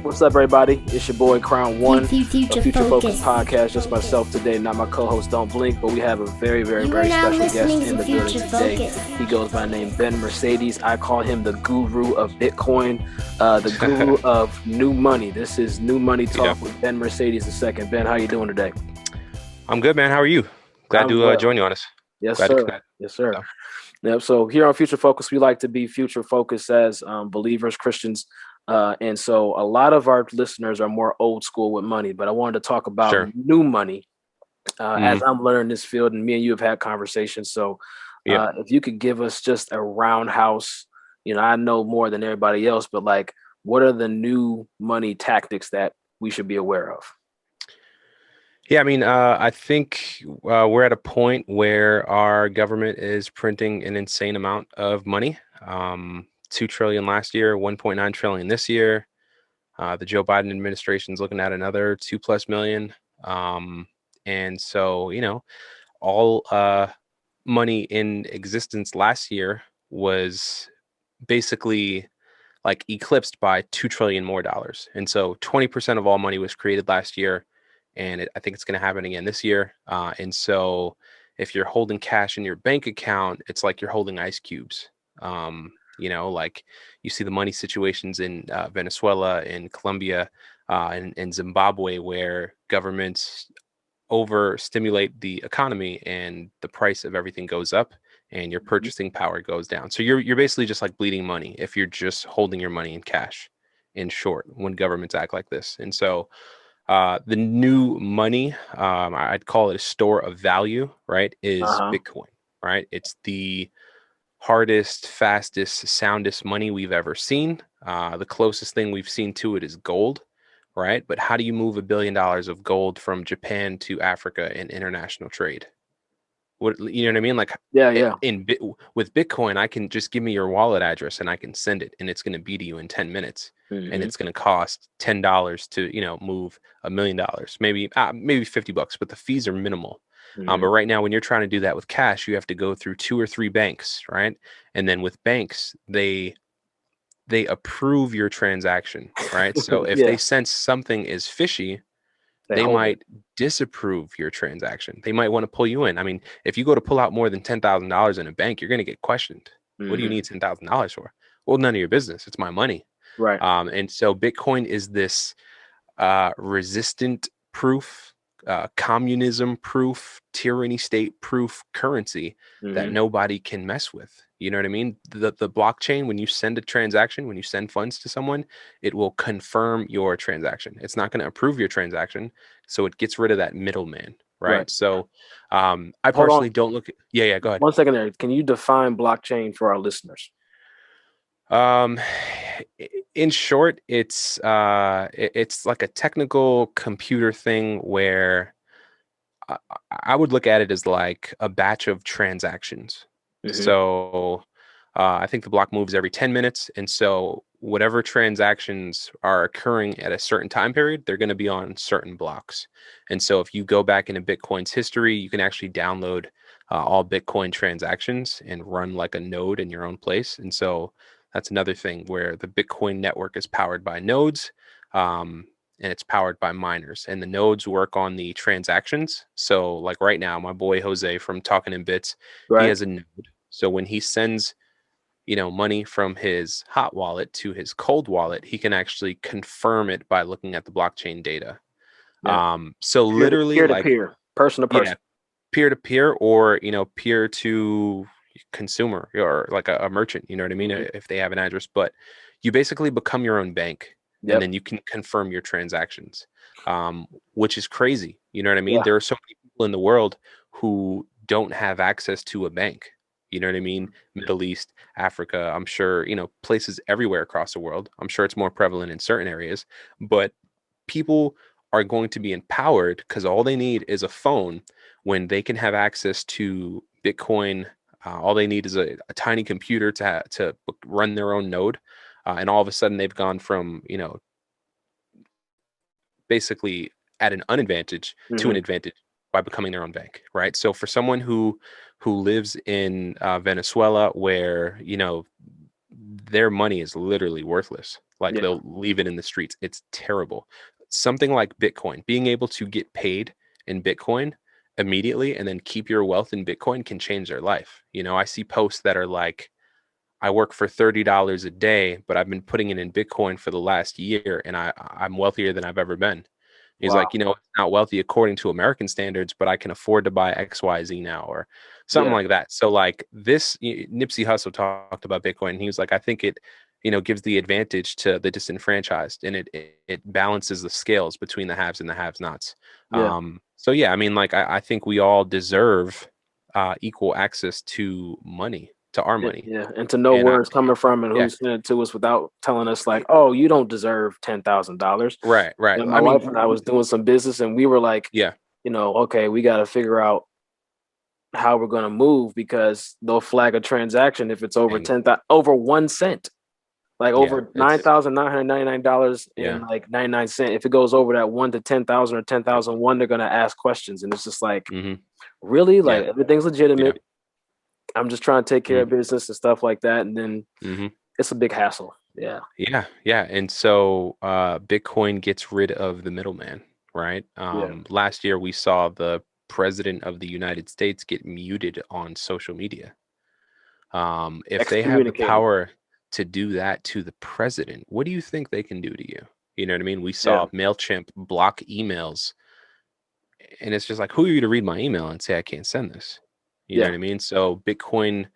What's up, everybody? It's your boy Crown One, a Future Future Focus Focus. podcast. Just myself today, not my co-host Don't Blink, but we have a very You are very now special guest listening in to the building Future today. Focus. He goes by the name Ben Mercedes. I call him the guru of Bitcoin, the guru of new money. This is New Money Talk with Ben Mercedes II. Ben, how you doing today? I'm good, man. How are you? Glad to join you on this. Yes, Glad sir. Yes, sir. Yep. So here on Future Focus, we like to be future focused as believers, Christians. And so a lot of our listeners are more old school with money, but I wanted to talk about new money as I'm learning this field, and me and you have had conversations. So if you could give us just a roundhouse, I know more than everybody else, but like, what are the new money tactics that we should be aware of? Yeah, I mean, I think we're at a point where our government is printing an insane amount of money. 2 trillion last year, 1.9 trillion this year. The Joe Biden administration is looking at another 2+ million. And so, all money in existence last year was basically like eclipsed by 2 trillion more dollars. And so 20% of all money was created last year. And I think it's going to happen again this year. And so if you're holding cash in your bank account, it's like you're holding ice cubes. Like you see the money situations in Venezuela, in Colombia, and Zimbabwe, where governments overstimulate the economy and the price of everything goes up and your purchasing power goes down. So you're basically just like bleeding money if you're just holding your money in cash, in short, when governments act like this. And so the new money, I'd call it a store of value, right, is Bitcoin, right? It's the hardest, fastest, soundest money we've ever seen. The closest thing we've seen to it is gold, right? But how do you move $1 billion of gold from Japan to Africa in international trade? You know what I mean? Like, with Bitcoin, I can just give me your wallet address and I can send it, and it's going to be to you in 10 minutes. And it's going to cost $10 to, move $1 million, maybe $50, but the fees are minimal. But right now, when you're trying to do that with cash, you have to go through 2 or 3 banks, right? And then with banks, they approve your transaction, right? So if they sense something is fishy, they might disapprove your transaction. They might want to pull you in. I mean, if you go to pull out more than $10,000 in a bank, you're going to get questioned. What do you need $10,000 for? Well, none of your business. It's my money. Right. And so Bitcoin is this resistant proof, communism proof, tyranny state proof currency that nobody can mess with. You know what I mean? The blockchain, when you send a transaction, when you send funds to someone, it will confirm your transaction. It's not going to approve your transaction. So it gets rid of that middleman. Right. So I personally don't look at. Yeah. Go ahead. 1 second there. Can you define blockchain for our listeners? In short, it's like a technical computer thing where I would look at it as like a batch of transactions. So I think the block moves every 10 minutes. And so whatever transactions are occurring at a certain time period, they're going to be on certain blocks. And so if you go back into Bitcoin's history, you can actually download all Bitcoin transactions and run like a node in your own place. And so that's another thing where the Bitcoin network is powered by nodes. And it's powered by miners, and the nodes work on the transactions. So like right now, my boy Jose from Talking in Bits, he has a node. So when he sends, money from his hot wallet to his cold wallet, he can actually confirm it by looking at the blockchain data. So literally peer to peer, person to person, peer to peer, or, peer to consumer, or like a merchant, you know what I mean? If they have an address, but you basically become your own bank. And then you can confirm your transactions, which is crazy. You know what I mean? There are so many people in the world who don't have access to a bank. You know what I mean? Middle East, Africa, I'm sure, places everywhere across the world. I'm sure it's more prevalent in certain areas, but people are going to be empowered because all they need is a phone when they can have access to Bitcoin. All they need is a tiny computer to run their own node. And all of a sudden they've gone from, basically at an unadvantage to an advantage by becoming their own bank, right? So for someone who lives in Venezuela, where, their money is literally worthless. Like, Yeah. they'll leave it in the streets. It's terrible. Something like Bitcoin, being able to get paid in Bitcoin immediately and then keep your wealth in Bitcoin can change their life. You know, I see posts that are like, I work for $30 a day, but I've been putting it in Bitcoin for the last year, and I'm wealthier than I've ever been. He's Wow. like, you know, it's not wealthy according to American standards, but I can afford to buy XYZ now, or something Yeah. like that. So like this, Nipsey Hussle talked about Bitcoin, and he was like, I think it, you know, gives the advantage to the disenfranchised, and it balances the scales between the haves and the have-nots. Yeah. So yeah, I mean, like I think we all deserve equal access to money, to our Yeah, money. yeah, and to know And where it's coming from and yeah, who sent it to us without telling us like, oh, you don't deserve $10,000. right, right. And my I wife mean, and I was doing some business, and we were like, yeah, okay, we got to figure out how we're going to move because they'll flag a transaction if it's over and 10,000, over 1 cent, like yeah, over it's $9,999 yeah, and like 99 cents. If it goes over that 1 to 10,000 or yep, 10,001, they're going to ask questions, and it's just like, mm-hmm, really, yeah, like everything's yeah, legitimate. I'm just trying to take care mm-hmm, of business and stuff like that, and then mm-hmm. it's a big hassle. Yeah. Yeah, yeah. And so Bitcoin gets rid of the middleman, right? Yeah. Last year we saw the president of the United States get muted on social media. If they have the Excommunicated. power to do that to the president, what do you think they can do to you? You know what I mean? We Yeah. saw MailChimp block emails, and it's just like, who are you to read my email and say I can't send this? You know Yeah. what I mean? So Bitcoin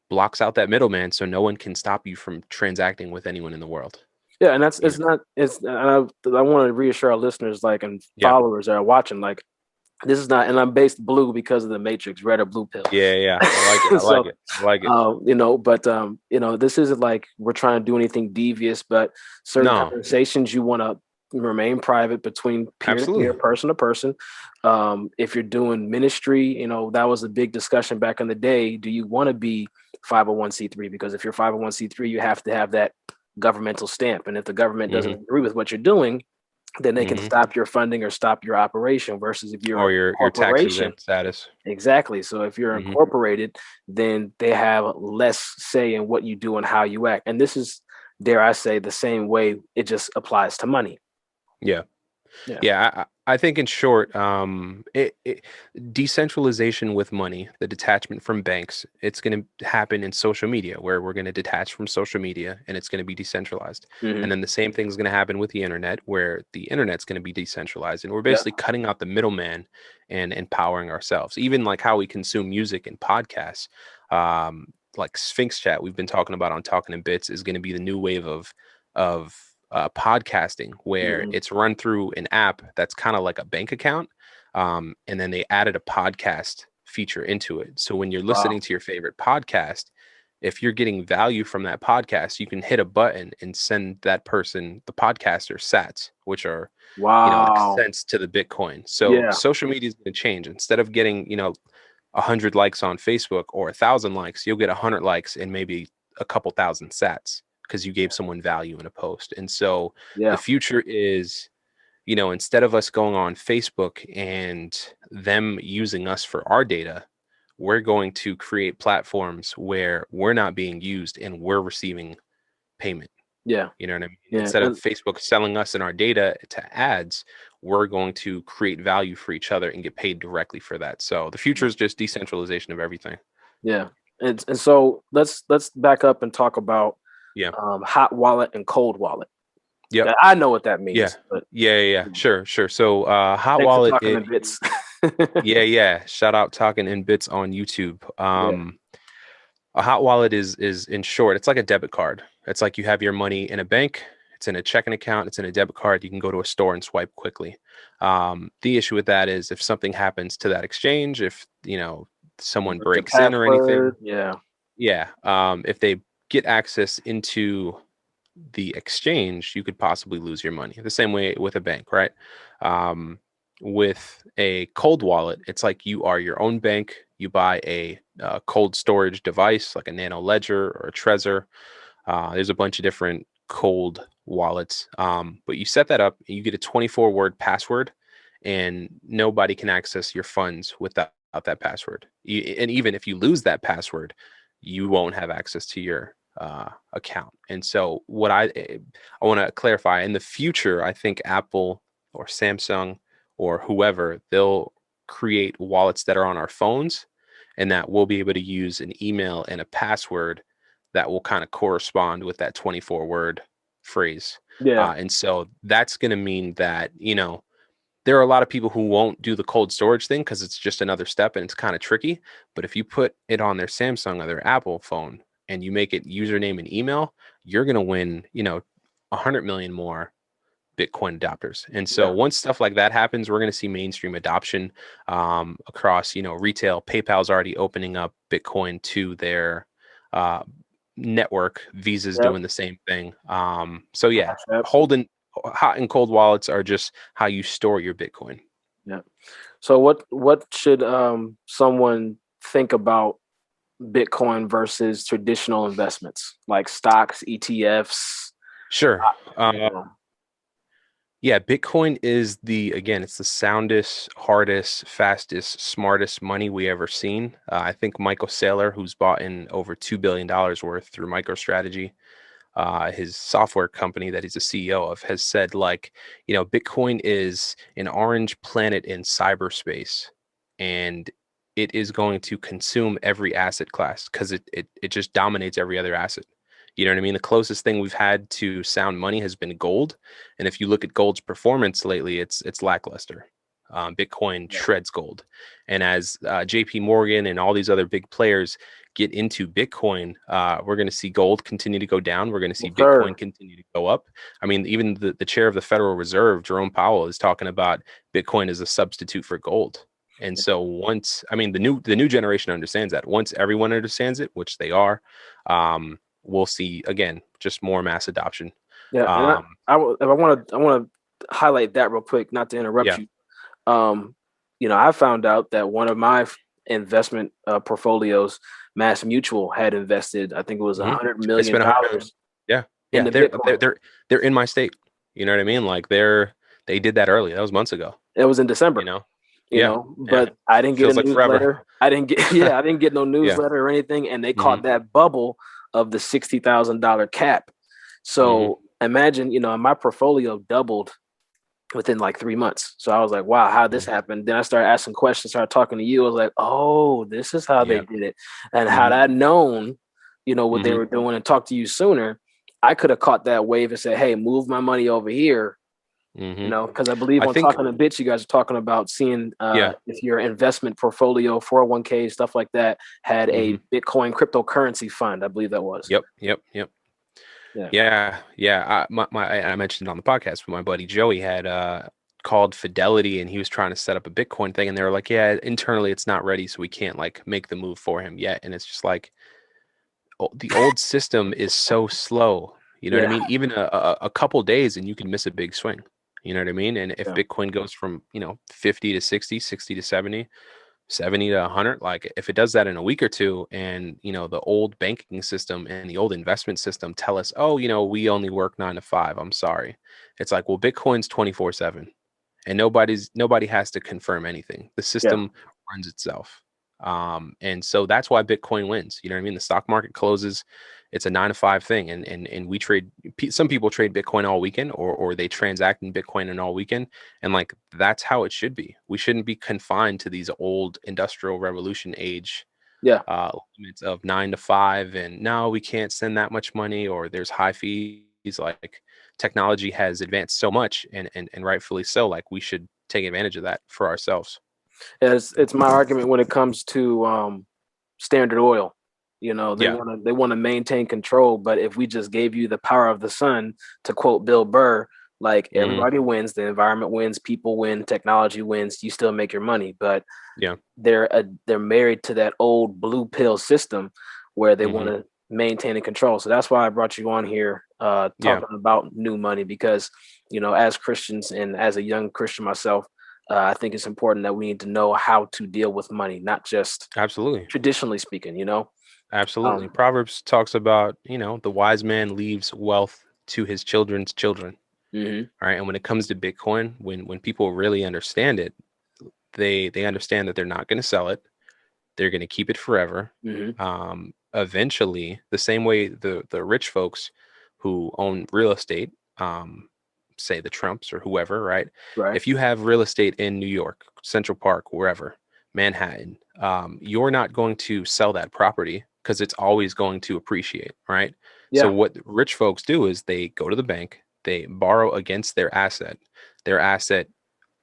blocks out that middleman so no one can stop you from transacting with anyone in the world. Yeah. And that's, You know? it's not, it's, and I want to reassure our listeners, like, and Yeah. followers that are watching, like, this is not, and I'm based blue because of the Matrix, red or blue pill. Yeah, yeah. I like it. I like So, it. I like it. but, this isn't like we're trying to do anything devious, but certain No, conversations you want to remain private between peer to peer, absolutely. person to person. If you're doing ministry, that was a big discussion back in the day. Do you want to be 501c3? Because if you're 501c3, you have to have that governmental stamp. And if the government doesn't Hmm. agree with what you're doing, then they can Hmm. stop your funding or stop your operation. Versus if you're Or a your tax corporation, exempt status. exactly. So if you're Hmm. incorporated, then they have less say in what you do and how you act. And this is, dare I say, the same way it just applies to money. Yeah. Yeah. Yeah, I think in short, decentralization with money, the detachment from banks, it's going to happen in social media where we're going to detach from social media and it's going to be decentralized. Mm-hmm. And then the same thing is going to happen with the internet where the internet's going to be decentralized. And we're Yeah. basically cutting out the middleman and empowering ourselves. Even like how we consume music and podcasts, like Sphinx Chat we've been talking about on Talking in Bits is going to be the new wave of podcasting where Mm-hmm. it's run through an app that's kind of like a bank account. And then they added a podcast feature into it. So when you're Wow. listening to your favorite podcast, if you're getting value from that podcast, you can hit a button and send that person, the podcaster, sats, which are, like Wow. cents to the Bitcoin. So Yeah. social media is going to change. Instead of getting, 100 likes on Facebook or 1,000 likes, you'll get 100 likes and maybe a couple thousand sats because you gave someone value in a post. And so the Yeah. future is, instead of us going on Facebook and them using us for our data, we're going to create platforms where we're not being used and we're receiving payment. Yeah. You know what I mean? Yeah. Instead of Facebook selling us and our data to ads, we're going to create value for each other and get paid directly for that. So the future is just decentralization of everything. Yeah. And so let's back up and talk about Yeah. hot wallet and cold wallet. Yep. I know what that Yeah. means, but Yeah. Sure. So hot thanks for wallet talking in bits. yeah. Shout out Talking in Bits on YouTube. Yeah. A hot wallet is in short, it's like a debit card. It's like you have your money in a bank, it's in a checking account, it's in a debit card. You can go to a store and swipe quickly. The issue with that is if something happens to that exchange, if someone The breaks in or anything, password. Yeah. yeah. If they get access into the exchange, you could possibly lose your money. The same way with a bank, right? Um, with a cold wallet, it's like you are your own bank. You buy a cold storage device like a Nano Ledger or a Trezor. There's a bunch of different cold wallets, but you set that up and you get a 24-word password, and nobody can access your funds without that password. And even if you lose that password, you won't have access to your account. And so what I want to clarify, in the future, I think Apple or Samsung or whoever, they'll create wallets that are on our phones, and that we'll be able to use an email and a password that will kind of correspond with that 24-word phrase. Yeah. And so that's going to mean that, there are a lot of people who won't do the cold storage thing because it's just another step and it's kind of tricky. But if you put it on their Samsung or their Apple phone and you make it username and email, you're going to win, 100 million more Bitcoin adopters. And so Yeah. once stuff like that happens, we're going to see mainstream adoption across, retail. PayPal's already opening up Bitcoin to their network. Visa's Yep. doing the same thing. So yeah, Yep. holding hot and cold wallets are just how you store your Bitcoin. Yeah. So what should someone think about Bitcoin versus traditional investments like stocks, ETFs? Sure. You know, Yeah, Bitcoin is it's the soundest, hardest, fastest, smartest money we ever seen. I think Michael Saylor, who's bought in over $2 billion worth through MicroStrategy, his software company that he's a CEO of, has said, like, Bitcoin is an orange planet in cyberspace, and it is going to consume every asset class because it just dominates every other asset. You know what I mean? The closest thing we've had to sound money has been gold, and if you look at gold's performance lately, it's lackluster. Bitcoin yeah. shreds gold, and as J.P. Morgan and all these other big players get into Bitcoin, we're going to see gold continue to go down. We're going to see Yes, sir. Bitcoin continue to go up. I mean, even the chair of the Federal Reserve, Jerome Powell, is talking about Bitcoin as a substitute for gold. And so the new generation understands that. Once everyone understands it, which they are, we'll see again just more mass adoption. Yeah, and Um, I want to highlight that real quick, not to interrupt yeah. you. Um, I found out that one of my investment portfolios, Mass Mutual, had invested, I think it was hmm $100 It's million been 100. Yeah. in Yeah. the They're, they're Bitcoin. they're they're in my state. You know what I mean? Like they did that early. That was months ago. It was in You December, know? Yeah. Yeah. but I didn't get a Feels like forever. newsletter. I didn't get, yeah, I didn't get no Yeah. newsletter or anything. And they hmm caught that bubble of the $60,000 cap. hmm So imagine, my portfolio doubled within like 3 months. So I was like, wow, how this hmm happened? Then I started asking questions, started talking to you. I was like, oh, this is how they Yeah. did it. And had hmm I known, what they hmm were doing and talked to you sooner, I could have caught that wave and said, hey, move my money over here. hmm Because I believe I on think, Talking to Bits, you guys are talking about seeing yeah. if your investment portfolio, 401k, stuff like that, had hmm a Bitcoin cryptocurrency fund. I believe that was. Yep. Yep. Yep. Yeah. Yeah. Yeah. I mentioned it on the podcast, but my buddy Joey had called Fidelity, and he was trying to set up a Bitcoin thing, and they were like, yeah, internally it's not ready, so we can't like make the move for him yet. And it's just like, the old system is so slow. You know what I Yeah. mean? Even a couple days and you can miss a big swing. You know what I mean? And if Yeah. Bitcoin goes from, 50 to 60, 60 to 70, 70 to 100, like if it does that in a week or two, and, the old banking system and the old investment system tell us, oh, we only work 9 to 5. I'm sorry. It's like, well, Bitcoin's 24/7, and nobody has to confirm anything. The Yeah. system runs itself. And so that's why Bitcoin wins. You know what I mean? The stock market closes, it's a 9 to 5 thing. And we trade, some people trade Bitcoin all weekend, or they transact in Bitcoin and all weekend. And like, that's how it should be. We shouldn't be confined to these old industrial revolution age Yeah. limits of 9 to 5. And no, we can't send that much money, or there's high fees. Like, technology has advanced so much, and rightfully so. Like, we should take advantage of that for ourselves. It's my argument when it comes to Standard Oil. They Yeah. want to maintain control, but if we just gave you the power of the sun, to quote Bill Burr, like hmm everybody wins, the environment wins, people win, technology wins, you still make your money. But Yeah. they're married to that old blue pill system where they want hmm to maintain and control. So that's why I brought you on here Yeah. talking about new money, because as Christians and as a young Christian myself, I think it's important that we need to know how to deal with money, not just Absolutely. traditionally speaking. Absolutely. Um, Proverbs talks about, the wise man leaves wealth to his children's children. mhm. All right. And when it comes to Bitcoin, when people really understand it, they understand that they're not going to sell it. They're going to keep it forever. Mhm. eventually, the same way the rich folks who own real estate, say the Trumps or whoever, right? Right. If you have real estate in New York, Central Park, wherever, Manhattan, you're not going to sell that property because it's always going to appreciate, right? So Yeah. what rich folks do is they go to the bank, they borrow against their asset. Their asset,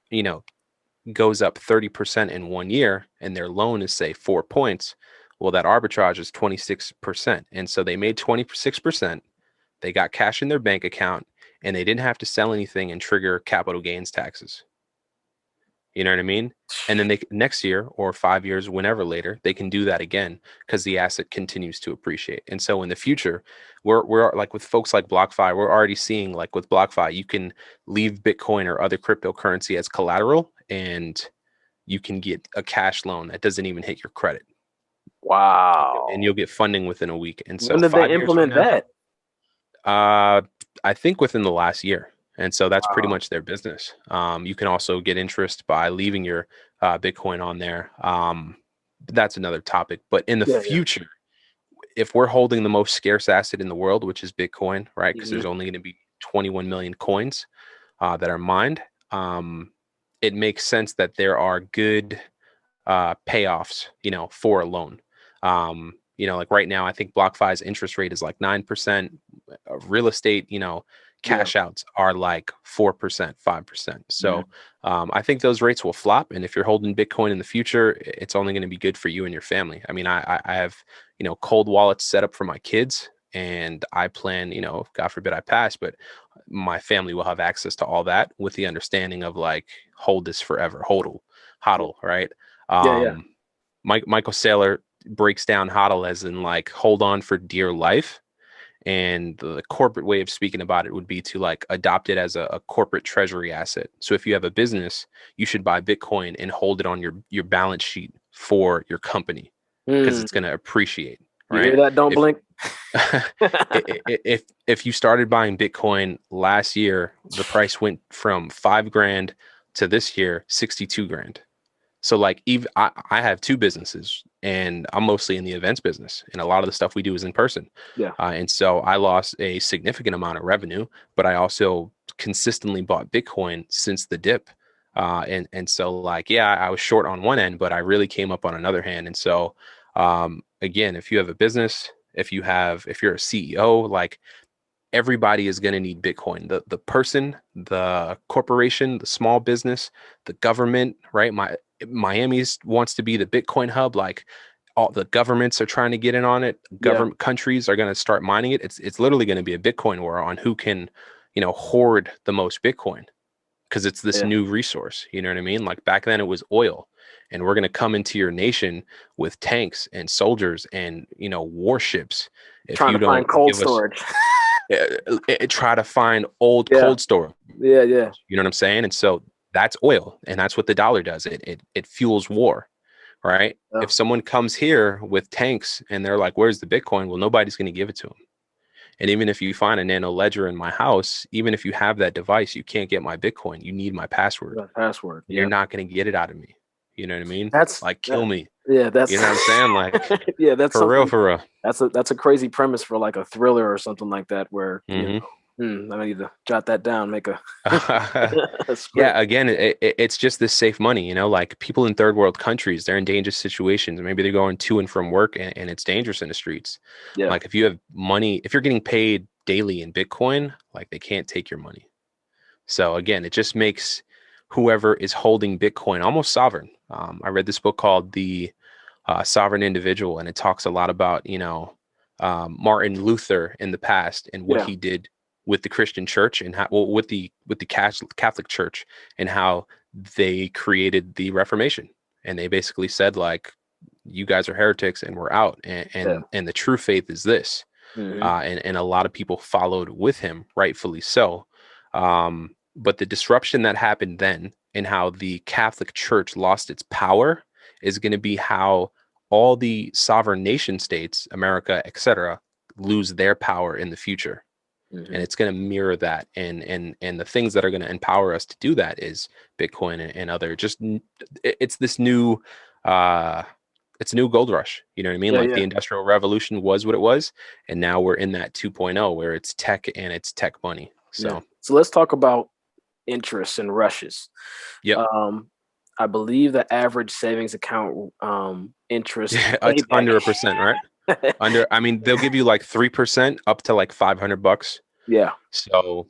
you know, goes up 30% in 1 year, and their loan is, say, 4 points. Well, that arbitrage is 26%. And so they made 26%. They got cash in their bank account, and they didn't have to sell anything and trigger capital gains taxes. You know what I mean? And then they next year or 5 years, whenever later, they can do that again because the asset continues to appreciate. And so in the future, we're like with folks like BlockFi, we're already seeing like with BlockFi, you can leave Bitcoin or other cryptocurrency as collateral, and you can get a cash loan that doesn't even hit your credit. And Wow. you'll get funding within a week. And so When did they 5 years from implement now, that? I think within the last year. And so that's pretty Wow. much their business. You can also get interest by leaving your Bitcoin on there. That's another topic. But in the Yeah, yeah. future, if we're holding the most scarce asset in the world, which is Bitcoin, right? Because there's Hmm. only going to be 21 million coins that are mined. It makes sense that there are good payoffs, for a loan. Like right now, I think BlockFi's interest rate is like 9%. Real estate, Yeah. cash outs are like 4%, 5%. Hmm. So I think those rates will flop. And if you're holding Bitcoin in the future, it's only going to be good for you and your family. I mean, I have, cold wallets set up for my kids. And I plan, God forbid I pass, but my family will have access to all that with the understanding of like, hold this forever, hodl, right? Yeah, yeah. Um, Michael Saylor breaks down hodl as in like hold on for dear life. And the corporate way of speaking about it would be to like adopt it as a corporate treasury asset. So if you have a business, you should buy Bitcoin and hold it on your balance sheet for your company because Mm. it's going to appreciate, You hear right? that? Don't If blink. if you started buying Bitcoin last year, the price went from 5 grand to this year 62 grand. So like even I have two businesses and I'm mostly in the events business and a lot of the stuff we do is in person. Yeah. And so I lost a significant amount of revenue, but I also consistently bought Bitcoin since the dip. And so like, yeah, I was short on one end, but I really came up on another hand. And so again, if you have a business, if you're a CEO, like everybody is going to need Bitcoin. The person, the corporation, the small business, the government, right? Miami's wants to be the Bitcoin hub. Like all the governments are trying to get in on it. Yeah. Government countries are going to start mining it. It's literally going to be a Bitcoin war on who can, hoard the most Bitcoin because it's this Yeah. new resource. You know what I mean? Like back then it was oil. And we're going to come into your nation with tanks and soldiers and, warships if Trying you to find don't cold give us storage. try to find old Yeah. cold storage. Yeah. Yeah. You know what I'm saying? And so that's oil, and that's what the dollar does. It fuels war, right? Yeah. If someone comes here with tanks and they're like, "Where's the Bitcoin?" Well, nobody's going to give it to them. And even if you find a nano ledger in my house, even if you have that device, you can't get my Bitcoin. You need my password. The password. You're Yeah. not going to get it out of me. You know what I mean? That's Like that, kill me. yeah, You that's know what I'm saying? Like yeah, that's for real, something. for real. That's a crazy premise for like a thriller or something like that where, Hmm. I need to jot that down, make a, a Yeah, script. again, it's just this safe money, like people in third world countries, they're in dangerous situations. Maybe they're going to and from work and it's dangerous in the streets. Yeah. Like if you have money, if you're getting paid daily in Bitcoin, like they can't take your money. So again, it just makes whoever is holding Bitcoin almost sovereign. I read this book called The Sovereign Individual, and it talks a lot about, Martin Luther in the past and what Yeah. he did with the Christian church and how, well, with the Catholic Church and how they created the Reformation. And they basically said like, you guys are heretics and we're out. And Yeah. and the true faith is this. Hmm. And a lot of people followed with him, rightfully so. But the disruption that happened then and how the Catholic Church lost its power is going to be how all the sovereign nation states, America, etc., lose their power in the future. And Hmm. it's going to mirror that. And the things that are going to empower us to do that is Bitcoin and other just it's this new uh it's a new gold rush. You know what I mean? Yeah, Like yeah, the Industrial Revolution was what it was, and now we're in that 2.0 where it's tech and it's tech money. yeah. So, So let's talk about interest and rushes. yep. I believe the average savings account interest Yeah, it's payback. under 1%, right? I mean, they'll give you like 3% up to like $500. Yeah, So,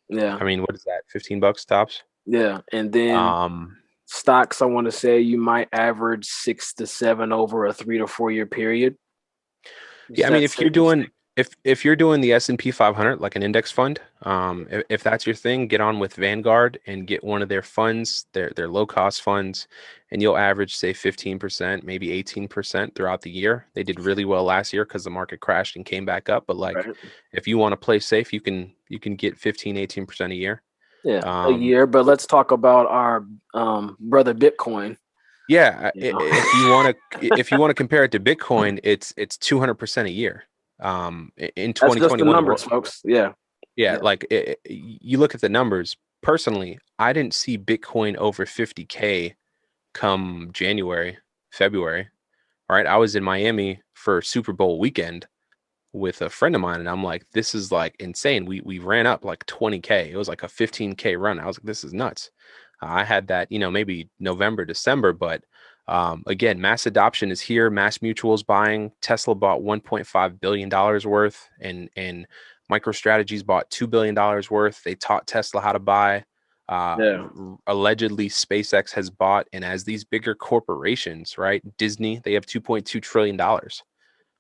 yeah, I mean, what is that? $15 tops? yeah. And then Um, stocks, I want to say you might average 6 to 7 over a 3 to 4 year period. Is Yeah, I mean, that if you're safe to say? doing if you're doing the S&P 500 like an index fund, if that's your thing, get on with Vanguard and get one of their funds, their low cost funds, and you'll average say 15%, maybe 18% throughout the year. They did really well last year because the market crashed and came back up. But like, Right. if you want to play safe, you can get 15, 18% a year. Yeah, a Um, year. But let's talk about our brother Bitcoin. Yeah, You know, if you want to compare it to Bitcoin, it's 200% a year. In that's just the 2021, numbers, folks. Yeah, yeah, yeah, like you look at the numbers. Personally, I didn't see Bitcoin over 50K come January, February. Right, I was in Miami for Super Bowl weekend with a friend of mine, and I'm like, this is like insane. We ran up like 20K. It was like a 15K run. I was like, this is nuts. I had that, maybe November, December, but again, mass adoption is here. Mass Mutual's buying. Tesla bought $1.5 billion worth, and MicroStrategy's bought $2 billion worth. They taught Tesla how to buy. yeah. Allegedly, SpaceX has bought, and as these bigger corporations, right? Disney, they have $2.2 trillion.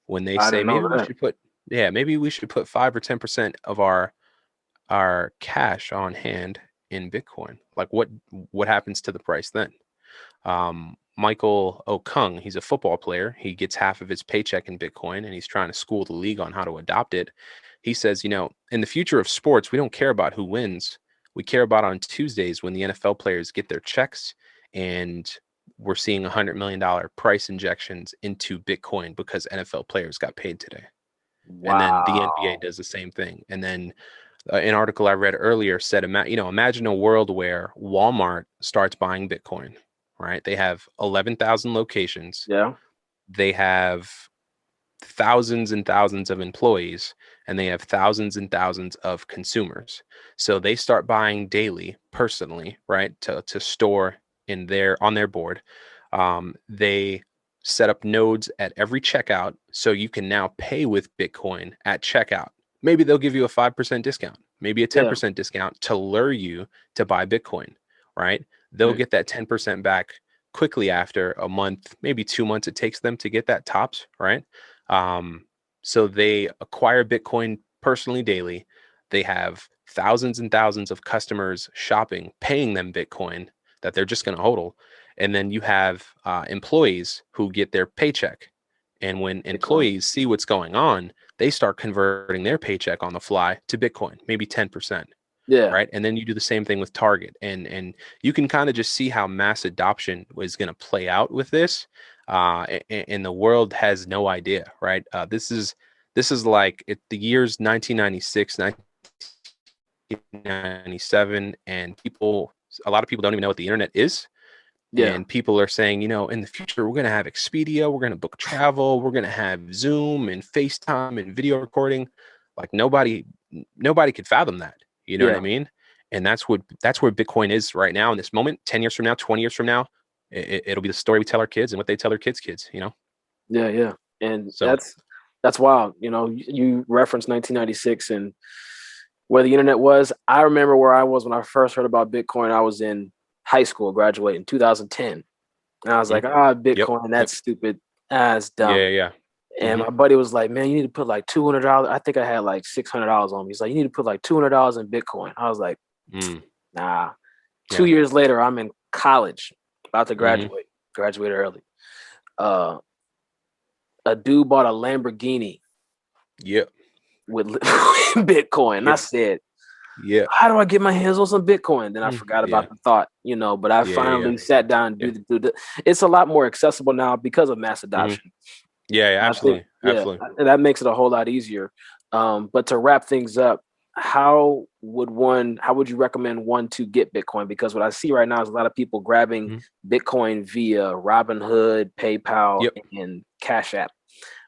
When they I say didn't know that. maybe we should put 5 or 10% of our cash on hand in Bitcoin. Like what happens to the price then? Michael Okung, he's a football player. He gets half of his paycheck in Bitcoin, and he's trying to school the league on how to adopt it. He says, in the future of sports, we don't care about who wins. We care about on Tuesdays when the NFL players get their checks, and we're seeing $100 million price injections into Bitcoin because NFL players got paid today. And then the NBA Wow. does the same thing. And then an article I read earlier said, imagine a world where Walmart starts buying Bitcoin, right? They have 11,000 locations. Yeah, They have thousands and thousands of employees, and they have thousands and thousands of consumers. So they start buying daily, personally, right, to store on their board. They set up nodes at every checkout, so you can now pay with Bitcoin at checkout. Maybe they'll give you a 5% discount, maybe a yeah. 10% discount to lure you to buy Bitcoin, right? They'll Mm. get that 10% back quickly after a month, maybe 2 months it takes them to get that tops, right? Um, so they acquire Bitcoin personally daily. They have thousands and thousands of customers shopping, paying them Bitcoin that they're just going to hodl. And then you have employees who get their paycheck. And when Bitcoin. employees see what's going on, they start converting their paycheck on the fly to Bitcoin, maybe 10%, Yeah, right? And then you do the same thing with Target. And you can kind of just see how mass adoption is going to play out with this. And the world has no idea, right? This is like the years 1996, 1997, and a lot of people don't even know what the internet is. yeah, And people are saying, in the future, we're going to have Expedia, we're going to book travel, we're going to have Zoom and FaceTime and video recording. Like nobody could fathom that. You know what I yeah, mean? And that's where Bitcoin is right now in this moment. 10 years from now, 20 years from now, it'll be the story we tell our kids and what they tell their kids. yeah, yeah. And So, that's wild. You referenced 1996 and where the internet was. I remember where I was when I first heard about Bitcoin. I was in high school, graduating 2010. And I was like, mhm. Yep. Bitcoin, Yep. that's stupid. That's Yeah. dumb. Yeah. And Hmm. my buddy was like, man, you need to put like $200. I think I had like $600 on me. He's like, you need to put like $200 in Bitcoin. I was like, Mm, nah. Two yeah. years later, I'm in college, about to Hmm. graduated early. Uh, a dude bought a Lamborghini Yep. with Bitcoin. And I Yep. said, Yep. how do I get my hands on some Bitcoin? Then I forgot Yeah. about the thought, but I Yeah. Yeah. finally sat down and Yeah. it's a lot more accessible now because of mass Hmm. adoption. Yeah. Yeah. I think, Absolutely. yeah, Absolutely. and that makes it a whole lot easier. But to wrap things up, how would you recommend one to get Bitcoin? Because what I see right now is a lot of people grabbing Bitcoin via Robinhood, PayPal, Yep. and Cash App.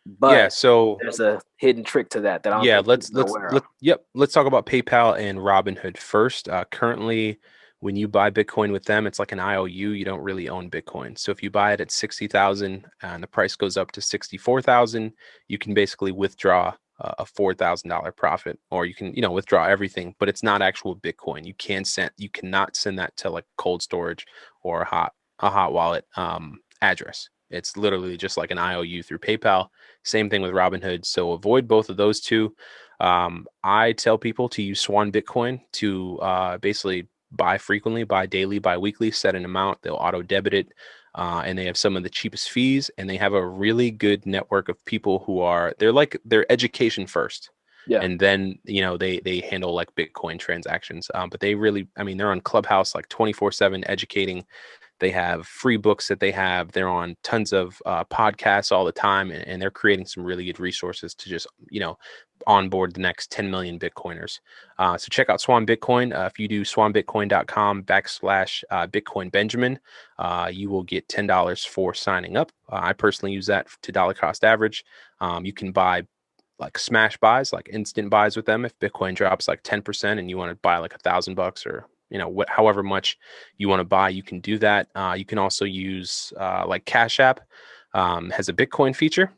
Yeah, But so there's a hidden trick to that I don't think people are aware of. let's talk about PayPal and Robinhood first. Currently, when you buy Bitcoin with them, it's like an IOU. You don't really own Bitcoin. So if you buy it at 60,000 and the price goes up to 64,000, you can basically withdraw a $4,000 profit, or you can, withdraw everything, but it's not actual Bitcoin. You cannot send that to like cold storage or a hot wallet address. It's literally just like an IOU through PayPal. Same thing with Robinhood. So avoid both of those two. I tell people to use Swan Bitcoin to basically buy frequently, buy daily, buy weekly, set an amount. They'll auto debit it. And they have some of the cheapest fees, and they have a really good network of people who they're education first. Yeah. And then, they handle like Bitcoin transactions. But they really, they're on Clubhouse like 24/7 educating. They have free books that they're on tons of podcasts all the time, and they're creating some really good resources to just, onboard the next 10 million Bitcoiners. So check out Swan Bitcoin. If you do swanbitcoin.com/Bitcoin Benjamin, you will get $10 for signing up. I personally use that to dollar cost average. You can buy like smash buys, like instant buys with them. If Bitcoin drops like 10% and you want to buy like $1,000 or however much you want to buy, you can do that. You can also use like Cash App has a Bitcoin feature.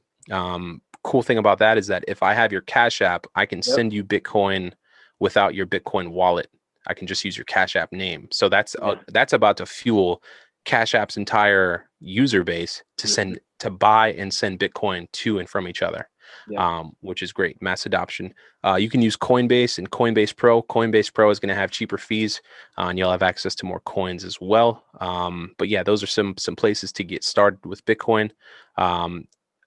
Cool thing about that is that if I have your Cash App, I can send you Bitcoin without your Bitcoin wallet. I can just use your Cash App name. So that's about to fuel Cash App's entire user base to buy and send Bitcoin to and from each other. Which is great. Mass adoption. You can use Coinbase and Coinbase Pro. Coinbase Pro is going to have cheaper fees, and you'll have access to more coins as well. But yeah, those are some places to get started with Bitcoin.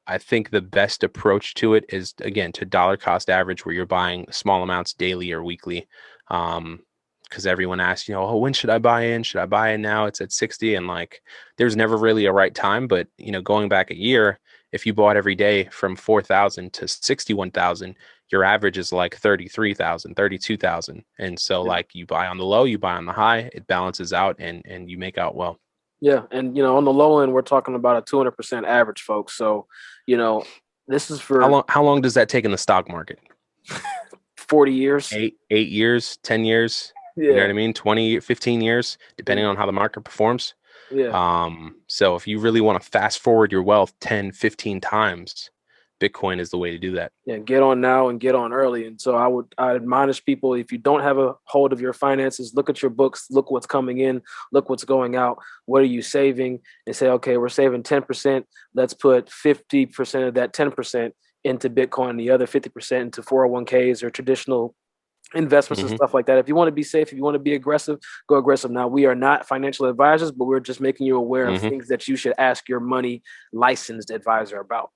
I think the best approach to it is, again, to dollar cost average, where you're buying small amounts daily or weekly. Because everyone asks, when should I buy in? Should I buy in now? It's at 60, and like, there's never really a right time. But going back a year, if you bought every day from 4,000 to 61,000, your average is like 33,000, 32,000. And so like, you buy on the low, you buy on the high, it balances out, and you make out well. Yeah. And, on the low end, we're talking about a 200% average, folks. So, this is for how long does that take in the stock market? 40 years, 8 years, 10 years. Yeah. You know what I mean? 20, 15 years, depending on how the market performs. Yeah. So if you really want to fast forward your wealth 10, 15 times, Bitcoin is the way to do that. Yeah, get on now and get on early. And so I admonish people, if you don't have a hold of your finances, look at your books, look what's coming in, look what's going out. What are you saving? And say, okay, we're saving 10%. Let's put 50% of that 10% into Bitcoin, the other 50% into 401ks or traditional investments and stuff like that. If you want to be safe, if you want to be aggressive, go aggressive. Now, we are not financial advisors, but we're just making you aware of things that you should ask your money licensed advisor about.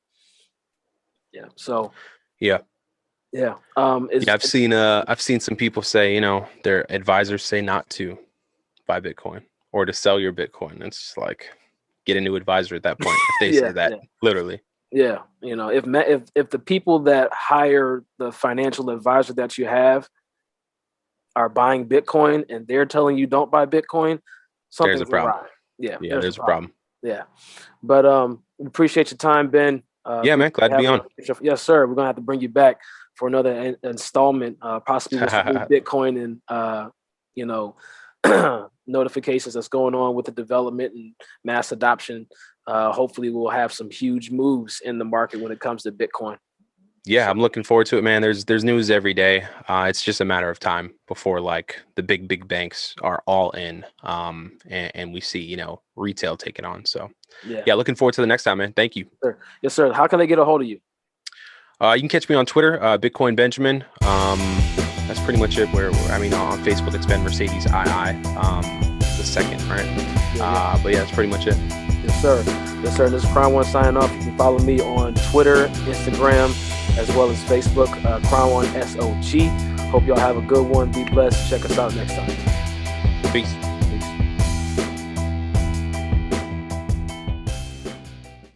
Yeah. So. Yeah. Yeah. I've seen some people say, their advisors say not to buy Bitcoin or to sell your Bitcoin. It's just like, get a new advisor at that point if they say that, literally. Yeah. If the people that hire the financial advisor that you have are buying Bitcoin and they're telling you don't buy Bitcoin, something's awry. Yeah. There's a problem. Yeah. But we appreciate your time, Ben. Man, glad to be on. Yes, sir. We're gonna have to bring you back for another installment, possibly with some new Bitcoin and notifications that's going on with the development and mass adoption. Hopefully, we'll have some huge moves in the market when it comes to Bitcoin. Yeah, I'm looking forward to it, man. There's news every day. It's just a matter of time before like the big banks are all in, and we see retail take it on. So yeah, looking forward to the next time, man. Thank you. Yes, sir. How can they get a hold of you? You can catch me on Twitter, Bitcoin Benjamin. That's pretty much it. On Facebook it's been Mercedes II, the second, right? But yeah, that's pretty much it. Yes, sir. Yes, sir. This is Crown One signing off. You can follow me on Twitter, Instagram, as well as Facebook, Crown One SOG. Hope y'all have a good one. Be blessed. Check us out next time. Peace.